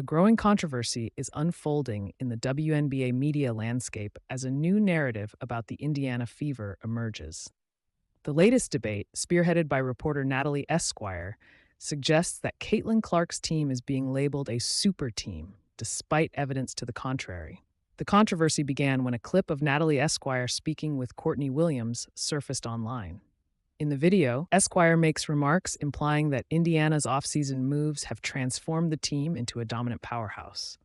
A growing controversy is unfolding in the WNBA media landscape as a new narrative about the Indiana Fever emerges. The latest debate, spearheaded by reporter Natalie Esquire, suggests that Caitlin Clark's team is being labeled a super team, despite evidence to the contrary. The controversy began when a clip of Natalie Esquire speaking with Courtney Williams surfaced online. In the video, Esquire makes remarks implying that Indiana's offseason moves have transformed the team into a dominant powerhouse.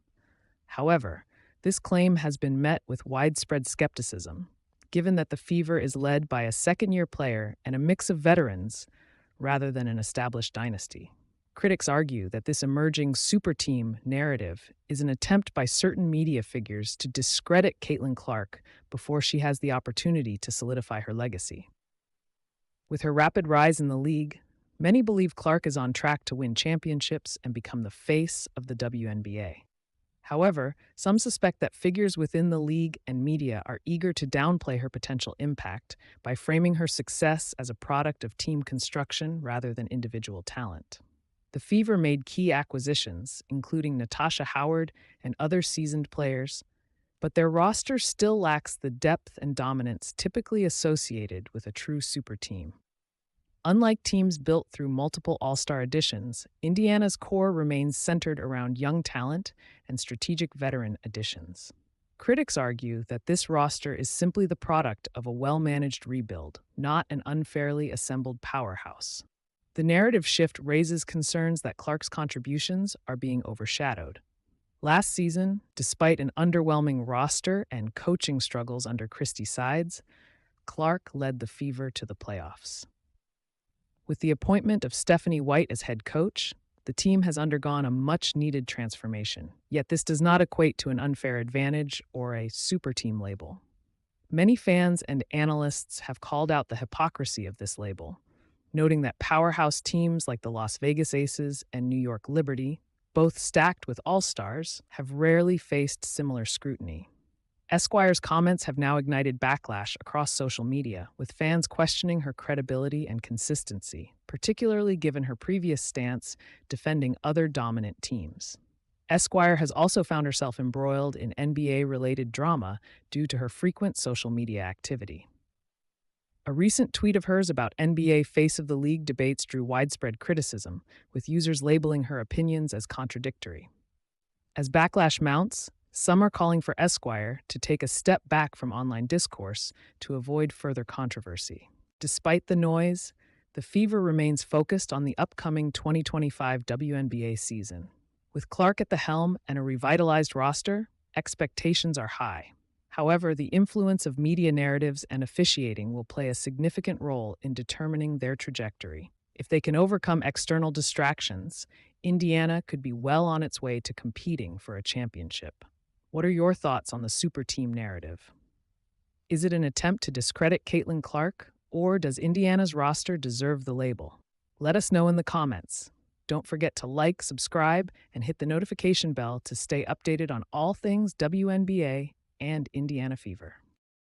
However, this claim has been met with widespread skepticism, given that the Fever is led by a second-year player and a mix of veterans rather than an established dynasty. Critics argue that this emerging super team narrative is an attempt by certain media figures to discredit Caitlin Clark before she has the opportunity to solidify her legacy. With her rapid rise in the league, many believe Clark is on track to win championships and become the face of the WNBA. However, some suspect that figures within the league and media are eager to downplay her potential impact by framing her success as a product of team construction rather than individual talent. The Fever made key acquisitions, including Natasha Howard and other seasoned players, but their roster still lacks the depth and dominance typically associated with a true super team. Unlike teams built through multiple all-star additions, Indiana's core remains centered around young talent and strategic veteran additions. Critics argue that this roster is simply the product of a well-managed rebuild, not an unfairly assembled powerhouse. The narrative shift raises concerns that Clark's contributions are being overshadowed. Last season, despite an underwhelming roster and coaching struggles under Christie Sides, Clark led the Fever to the playoffs. With the appointment of Stephanie White as head coach, the team has undergone a much-needed transformation, yet this does not equate to an unfair advantage or a super team label. Many fans and analysts have called out the hypocrisy of this label, noting that powerhouse teams like the Las Vegas Aces and New York Liberty, both stacked with all-stars, have rarely faced similar scrutiny. Esquire's comments have now ignited backlash across social media, with fans questioning her credibility and consistency, particularly given her previous stance defending other dominant teams. Esquire has also found herself embroiled in NBA-related drama due to her frequent social media activity. A recent tweet of hers about NBA Face of the League debates drew widespread criticism, with users labeling her opinions as contradictory. As backlash mounts, some are calling for Esquire to take a step back from online discourse to avoid further controversy. Despite the noise, the Fever remains focused on the upcoming 2025 WNBA season. With Clark at the helm and a revitalized roster, expectations are high. However, the influence of media narratives and officiating will play a significant role in determining their trajectory. If they can overcome external distractions, Indiana could be well on its way to competing for a championship. What are your thoughts on the super team narrative? Is it an attempt to discredit Caitlin Clark, or does Indiana's roster deserve the label? Let us know in the comments. Don't forget to like, subscribe, and hit the notification bell to stay updated on all things WNBA and Indiana Fever.